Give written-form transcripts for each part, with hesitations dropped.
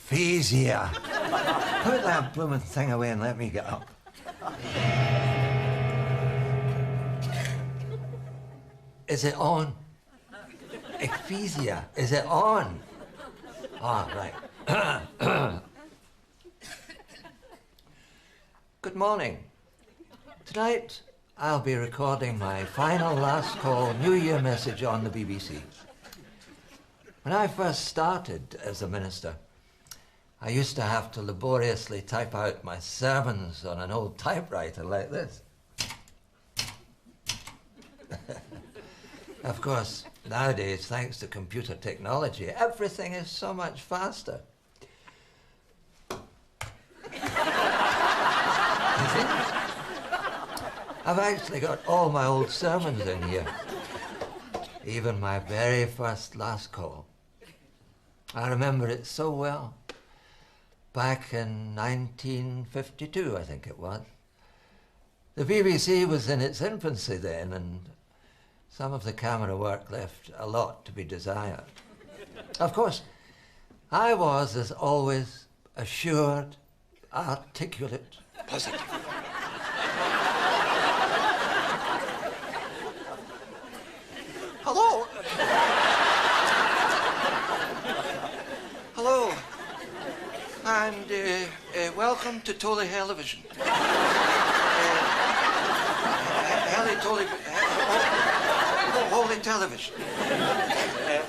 Ecphysia. Put that blooming thing away and let me get up. Is it on? Ecphysia, is it on? Ah, right. Good morning. Tonight, I'll be recording my final last call New Year message on the BBC. When I first started as a minister, I used to have to laboriously type out my sermons on an old typewriter like this. Of course, nowadays, thanks to computer technology, everything is so much faster. I've actually got all my old sermons in here. Even my very first last call. I remember it so well. Back in 1952, I think it was. The BBC was in its infancy then, and some of the camera work left a lot to be desired. Of course, I was, as always, assured, articulate, positive. Hello. Hello. And welcome to Tolly Television. Holy Television.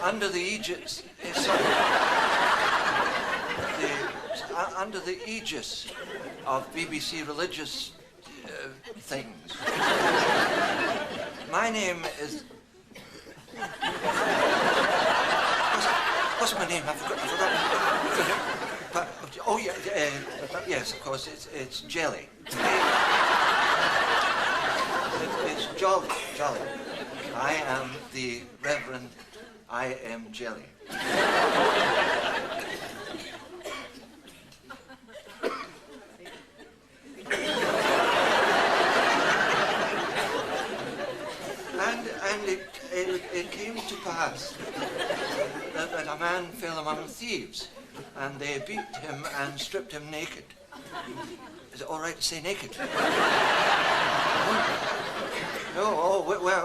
Under the aegis. Under the aegis of BBC religious things. My name is. What's my name? I forgot. Oh yeah, yes, of course. It's Jelly. It's Jolly. I am the Reverend I Am Jelly. And it came to pass that a man fell among thieves, and they beat him and stripped him naked. Is it all right to say naked?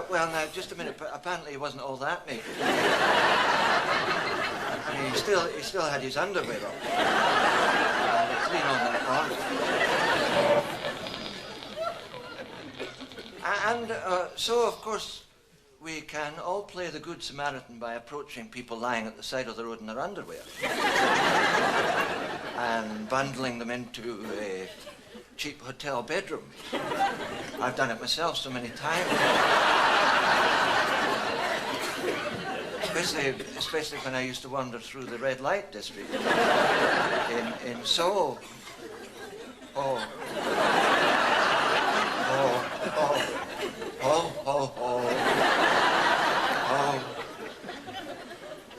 Well, now, just a minute. Apparently he wasn't all that naked. I mean, he still had his underwear on. Clean on that arm. And so, of course, we can all play the Good Samaritan by approaching people lying at the side of the road in their underwear. And bundling them into a cheap hotel bedroom. I've done it myself so many times. Especially when I used to wander through the red light district in Seoul. Oh.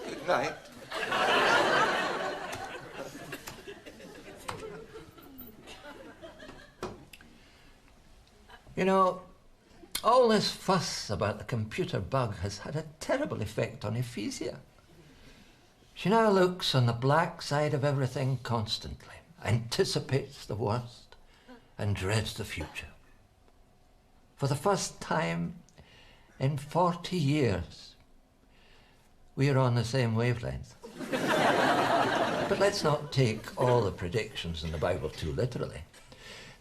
Good night. You know, all this fuss about the computer bug has had a terrible effect on Ecphysia. She now looks on the black side of everything constantly, anticipates the worst, and dreads the future. For the first time in 40 years, we are on the same wavelength. But let's not take all the predictions in the Bible too literally.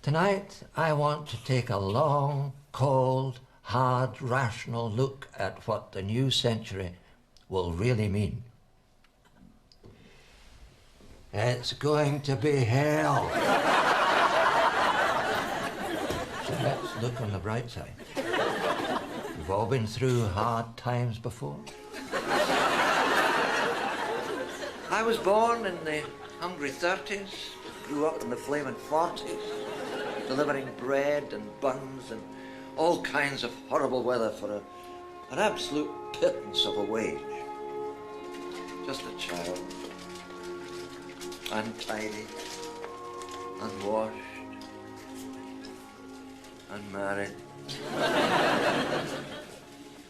Tonight, I want to take a long, cold, hard, rational look at what the new century will really mean. It's going to be hell. So let's look on the bright side. We've all been through hard times before. I was born in the hungry 30s, grew up in the flaming 40s, delivering bread and buns and all kinds of horrible weather for an absolute pittance of a wage. Just a child, untidy, unwashed, unmarried.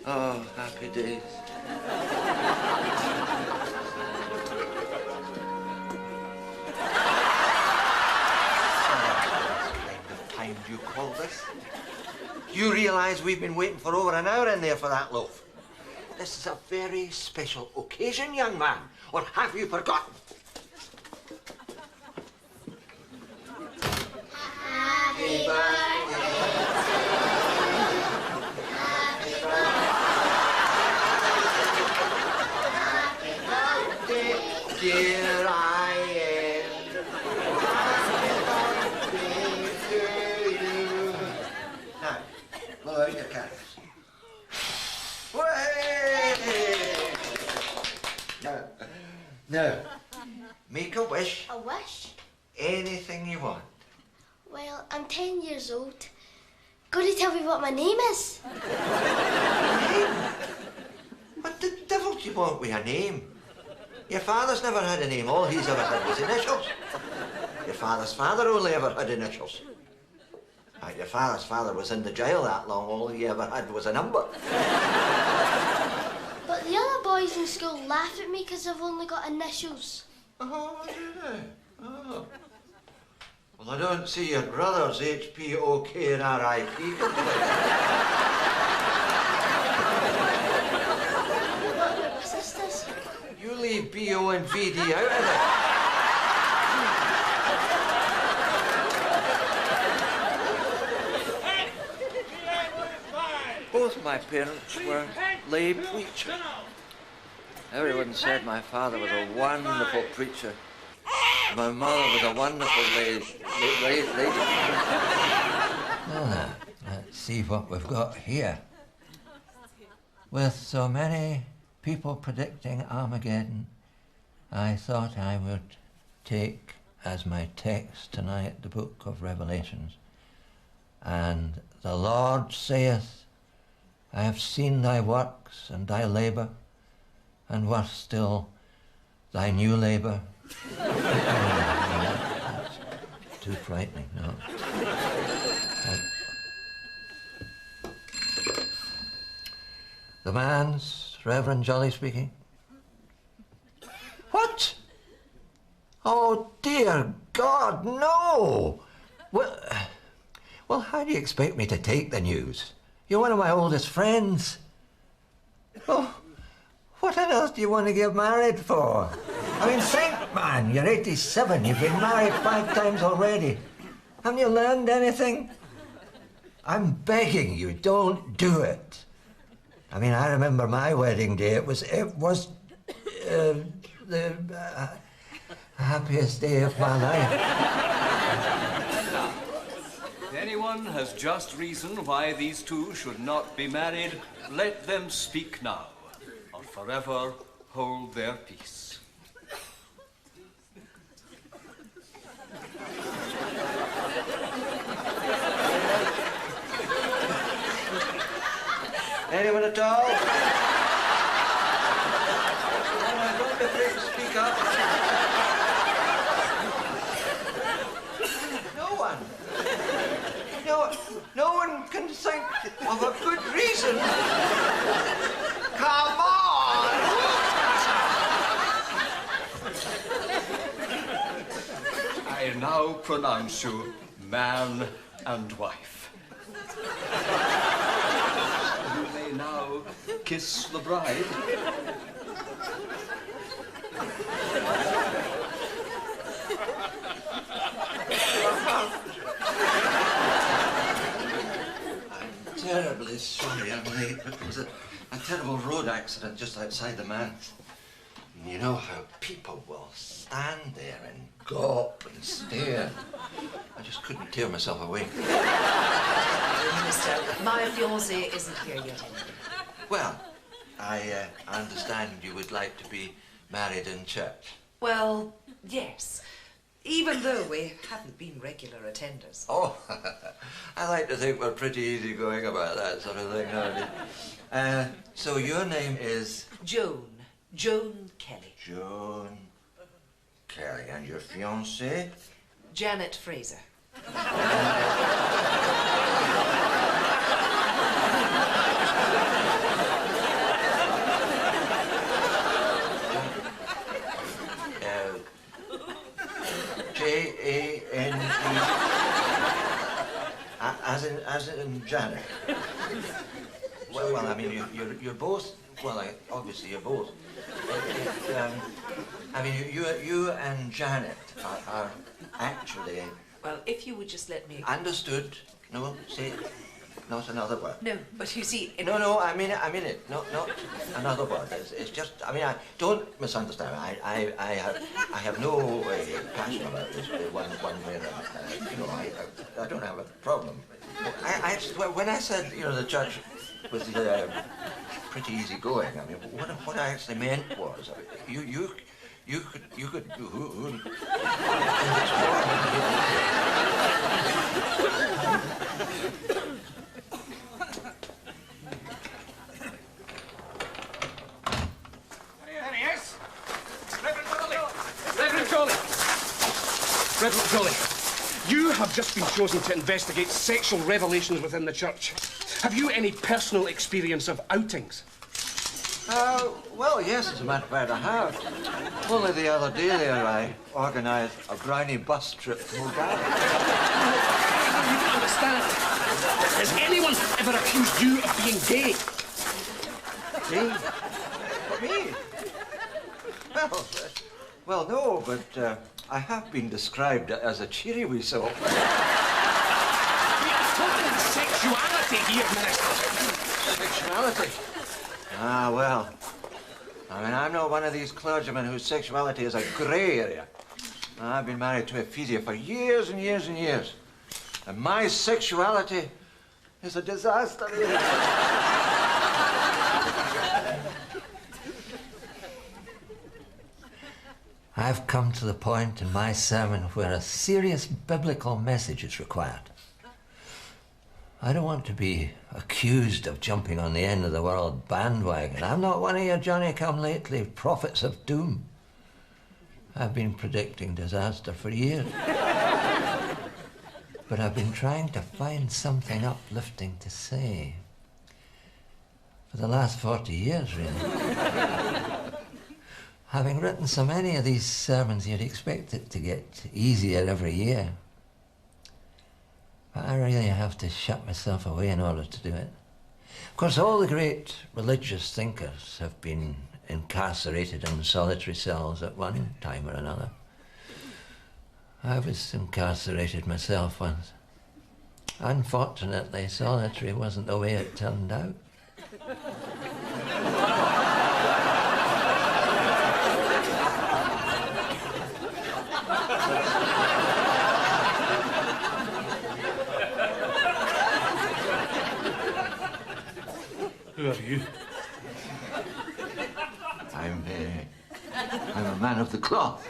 Oh, happy days. you call this? You realise we've been waiting for over an hour in there for that loaf? This is a very special occasion, young man. Or have you forgotten? Happy birthday. Happy birthday, dear Ian. Happy birthday to you. Now, blow out your candles. Now, make a wish. A wish? Anything you want. Well, I'm 10 years old. Going to tell me what my name is? Name? What the devil do you want with a name? Your father's never had a name. All he's ever had was initials. Your father's father only ever had initials. Your father's father was in the jail that long. All he ever had was a number. But the other boys in school laugh at me because I've only got initials. Oh, do they? Oh. Well, I don't see your brothers, H.P.O.K. and R.I.P. What about my sisters? You leave B.O. and V.D. out of it. Both my parents were lay preachers. Everyone said my father was a wonderful preacher. My mother was a wonderful lady. Well, let's see what we've got here. With so many people predicting Armageddon, I thought I would take as my text tonight the book of Revelations. And the Lord saith, I have seen thy works and thy labour, and worse still, thy new labour. That's too frightening, no. The man's Reverend Jolly speaking. What? Oh, dear God, no! Well, how do you expect me to take the news? You're one of my oldest friends. Oh, what on earth do you want to get married for? I mean, think, man, you're 87. You've been married 5 times already. Haven't you learned anything? I'm begging you, don't do it. I mean, I remember my wedding day. It was the happiest day of my life. If anyone has just reason why these two should not be married, let them speak now, or forever hold their peace. Anyone at all? Don't be afraid to speak up. No one can think of a good reason. Come on! I now pronounce you man and wife. You may now kiss the bride. I'm terribly sorry I'm late, but there was a terrible road accident just outside the manse. You know how people will stand there and gawp and stare. I just couldn't tear myself away. Mister, my fiancée isn't here yet. Well, I understand you would like to be married in church. Well, yes. Even though we haven't been regular attenders. Oh, I like to think we're pretty easygoing about that sort of thing nowadays. So your name is? Joan Kelly. Joan Kelly. And your fiancée? Janet Fraser. J-A-N-E. As in Janet. Well, I mean, you're both. Well, obviously you're both. I mean, you and Janet are actually. Well, if you would just let me... Understood. No, say not another word. No, but you see... No, I mean it. No, not another word. It's just, I mean, don't misunderstand. I have no passion about this one way or another. You know, I don't have a problem. When I said, you know, the church was pretty easygoing, I mean, what I actually meant was, you could Reverend Jolly, you have just been chosen to investigate sexual revelations within the church. Have you any personal experience of outings? Well, yes, as a matter of fact, I have. Only the other day there, I organised a brownie bus trip to Bulgaria. You don't understand. Has anyone ever accused you of being gay? Me? Me? Well, no, but I have been described as a cheery wee soul. We are talking sexuality here, Minister. Sexuality? Ah, well. I mean, I'm not one of these clergymen whose sexuality is a grey area. I've been married to Ephesia for years and years and years. And my sexuality is a disaster. I've come to the point in my sermon where a serious biblical message is required. I don't want to be accused of jumping on the end of the world bandwagon. I'm not one of your Johnny-come-lately prophets of doom. I've been predicting disaster for years. But I've been trying to find something uplifting to say. For the last 40 years, really. Having written so many of these sermons, you'd expect it to get easier every year. But I really have to shut myself away in order to do it. Of course, all the great religious thinkers have been incarcerated in solitary cells at one time or another. I was incarcerated myself once. Unfortunately, solitary wasn't the way it turned out. Who are you? I'm a man of the cloth.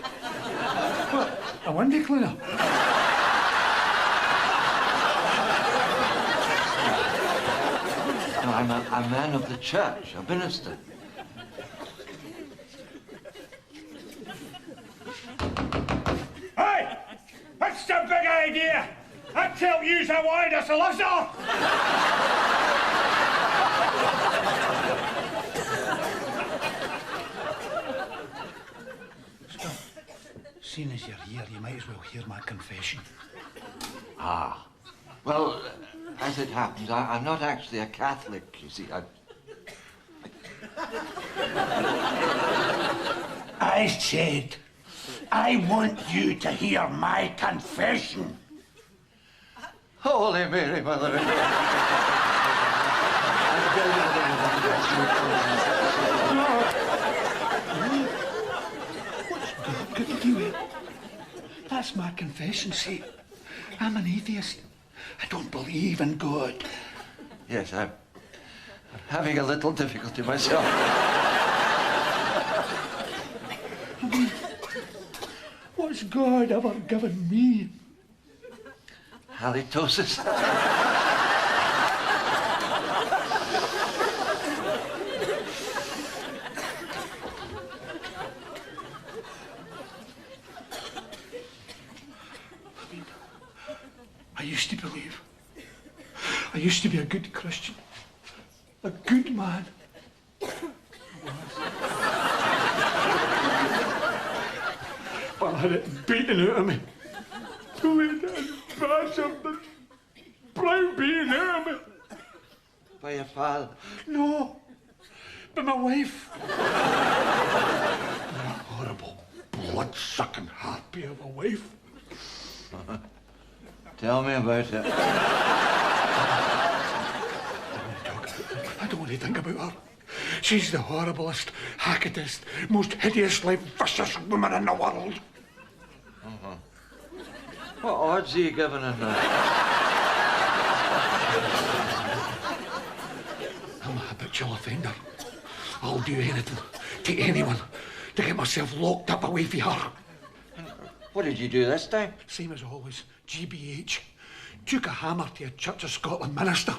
What? A windy cleaner? No, I'm a man of the church, a minister. Hey! What's the big idea? I tell yous I wanted a solicitor! Seeing as you're here, you might as well hear my confession. Ah. Well, as it happens, I'm not actually a Catholic, you see. I said, I want you to hear my confession. Holy Mary, Mother of What's God got to do with it? That's my confession, see. I'm an atheist. I don't believe in God. Yes, I'm having a little difficulty myself. What's God ever given me? Halitosis. I used to believe. I used to be a good Christian. A good man. But I had it beaten out of me. The way that bastard. browbeaten him. By your father? No, by my wife. That horrible, blood-sucking harpy of a wife. Tell me about it. I don't want to think about her. She's the horriblest, hackedest, most hideously vicious woman in the world. What odds are you giving in that? I'm a habitual offender. I'll do anything to anyone to get myself locked up away from her. What did you do this time? Same as always, GBH. Took a hammer to a Church of Scotland minister.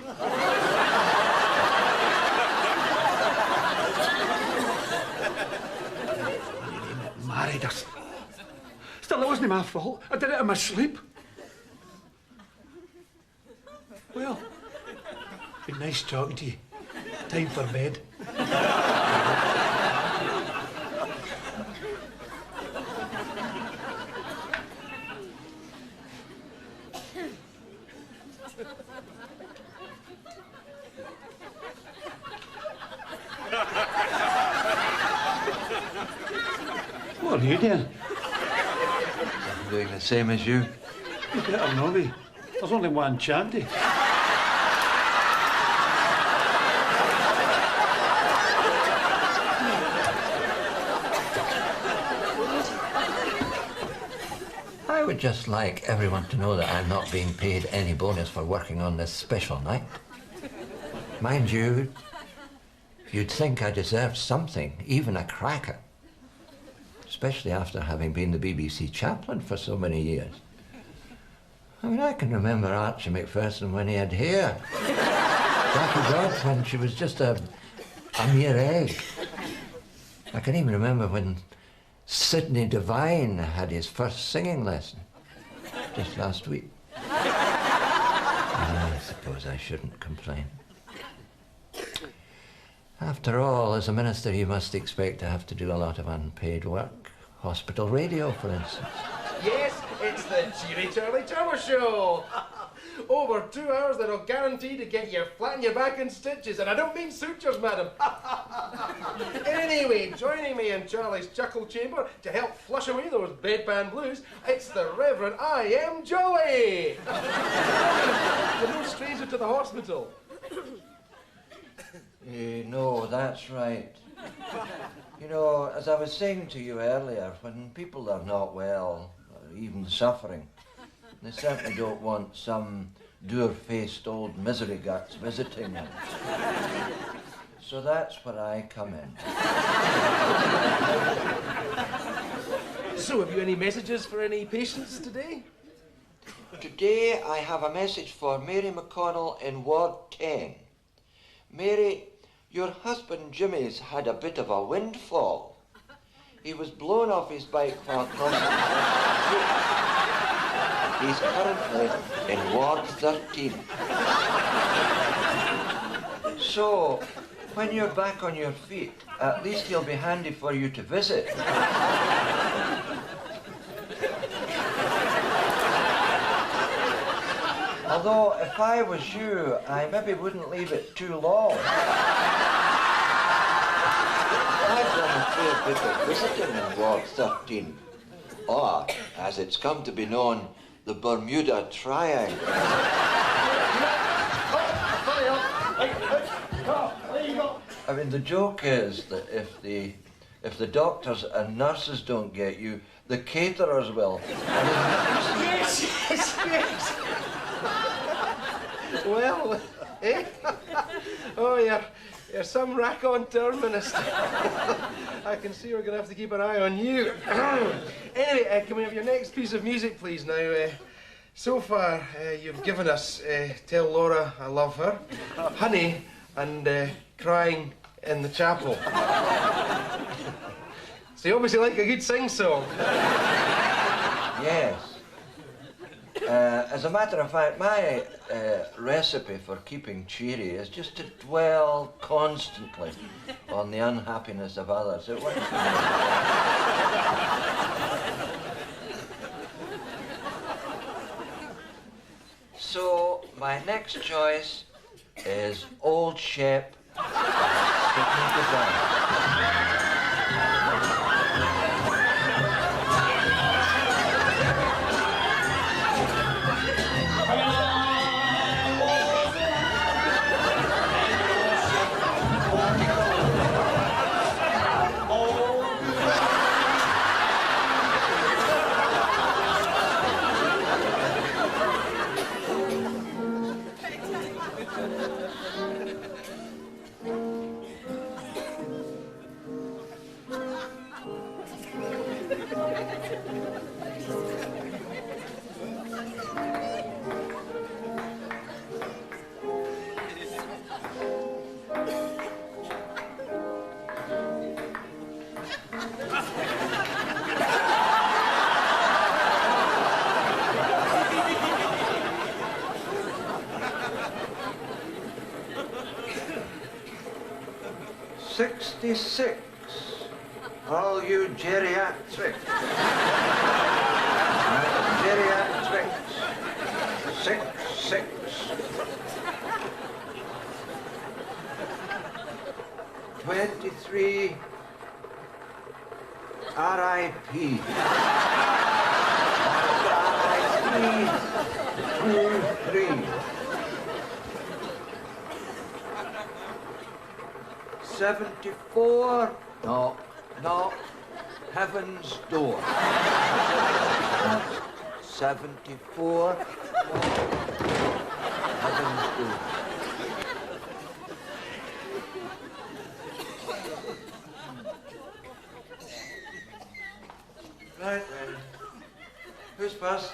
Married us. Still, it wasn't my fault. I did it in my sleep. Well, been nice talking to you. Time for bed. What are you doing? I'm doing the same as you. You better know me. There's only one chanty. I would just like everyone to know that I'm not being paid any bonus for working on this special night. Mind you, you'd think I deserved something, even a cracker. Especially after having been the BBC chaplain for so many years. I mean, I can remember Archie McPherson when he had hair. Jackie Dodds when she was just a mere egg. I can even remember when Sidney Devine had his first singing lesson, just last week. I suppose I shouldn't complain. After all, as a minister, you must expect to have to do a lot of unpaid work. Hospital radio, for instance. Yes, it's the Cheery Charlie Turner Show. Over 2 hours that'll guarantee to get you flat on your back in stitches, and I don't mean sutures, madam. Anyway, joining me in Charlie's chuckle chamber to help flush away those bedpan blues, it's the Reverend I Am Jolly. You're no stranger to the hospital. No, that's right. You know, as I was saying to you earlier, when people are not well, or even suffering, they certainly don't want some dour-faced old misery guts visiting them. So that's where I come in. So, have you any messages for any patients today? Today I have a message for Mary McConnell in Ward 10. Mary, your husband Jimmy's had a bit of a windfall. He was blown off his bike while crossing the street. He's currently in Ward 13. So, when you're back on your feet, at least he'll be handy for you to visit. Although, if I was you, I maybe wouldn't leave it too long. I've done a fair bit of visiting in Ward 13. Or, as it's come to be known, the Bermuda Triangle. I mean, the joke is that if the doctors and nurses don't get you, the caterers will. Yes, yes, yes. Well, eh? Oh, you're some raconteur, Minister. I can see we're going to have to keep an eye on you. Anyway, can we have your next piece of music, please? Now, so far, you've given us Tell Laura I Love Her, Honey, and Crying in the Chapel. So you obviously like a good sing-song. Yes. As a matter of fact, my recipe for keeping cheery is just to dwell constantly on the unhappiness of others. It works for me. So, My next choice is Old Shep. Sydney Goodbye. 66. All you geriatrics. Geriatrics. 6. 23. R.I.P. R.I.P. 2, 3. 74. No. Heaven's Door. 74. No. Heaven's Door. Right then. Who's first?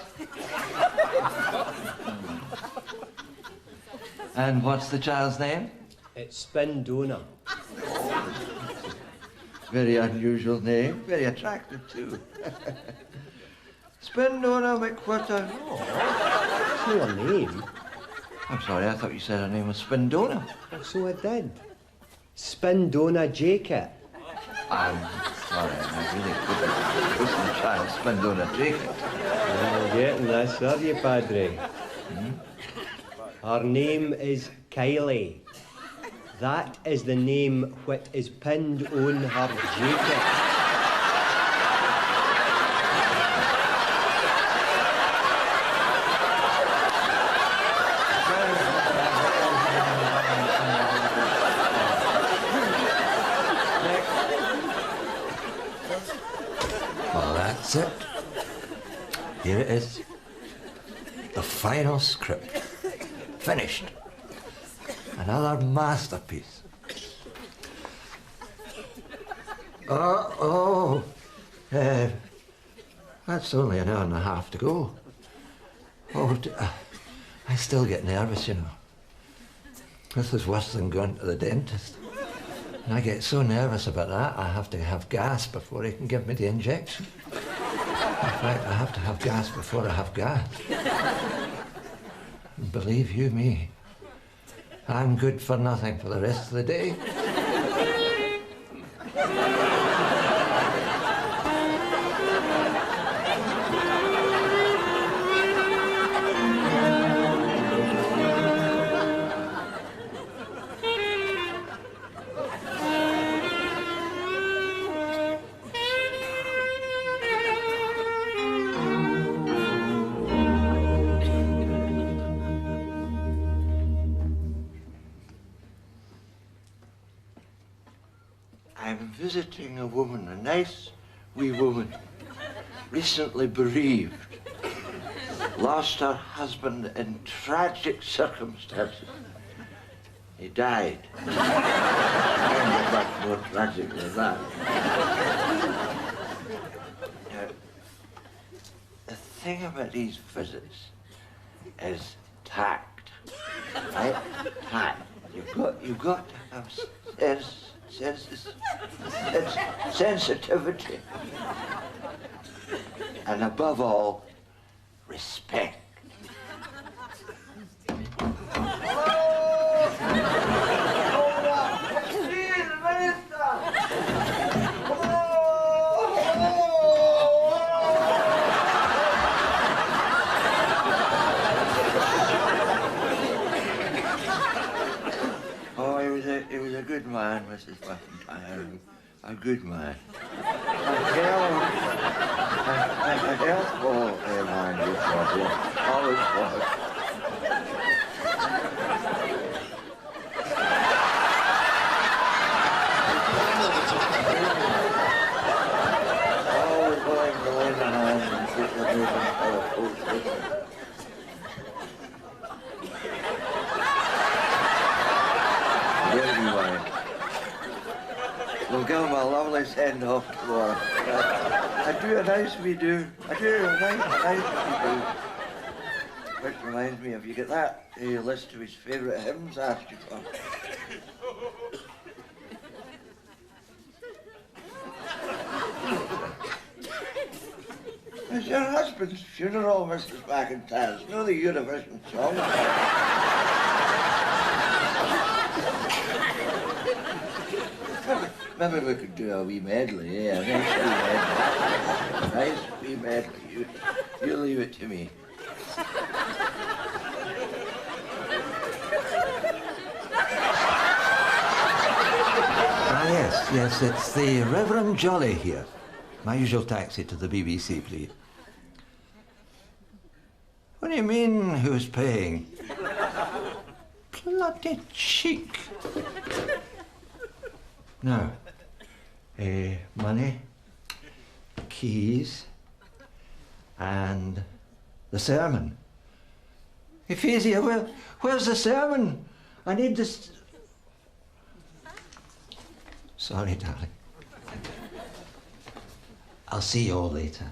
And what's the child's name? It's Spindona. Very unusual name, very attractive too. Spindona McWhirter. It's not a name. I'm sorry, I thought you said her name was Spindona. Oh, so I did. Spindona Jacob. I'm sorry, I really couldn't. Listen, child, Spindona Jacob. Oh, getting this, are you, Padre? Her name is Kylie. That is the name which is pinned on her jacket. Well, that's it. Here it is. The final script. Finished. Another masterpiece. That's only an hour and a half to go. I still get nervous, you know. This is worse than going to the dentist. And I get so nervous about that, I have to have gas before he can give me the injection. In fact, I have to have gas before I have gas. And believe you me, I'm good for nothing for the rest of the day. I'm visiting a woman, a nice wee woman, recently bereaved, lost her husband in tragic circumstances. He died. Kind much more tragic than that. Now, the thing about these visits is tact, right? Tact. You've got to have sensitivity, and above all, respect. man, Mrs. McIntyre. A good man. A helpful man, you probably. Always was. Always willing to lend a hand and keep the moving fellow close with him. We'll give him a lovely send-off tomorrow. I do a nice we do. I do a nice we do. Which reminds me, if you get that list of his favourite hymns asked you for. It's your husband's funeral, Mrs. McIntyre. You know the Eurovision song. Maybe we could do a wee medley, yeah, a nice wee medley. You leave it to me. Yes, it's the Reverend Jolly here. My usual taxi to the BBC, please. What do you mean, who's paying? Bloody cheek. Now, money, keys, and the sermon. Ephesia, where's the sermon? I need this. Sorry, darling. I'll see you all later.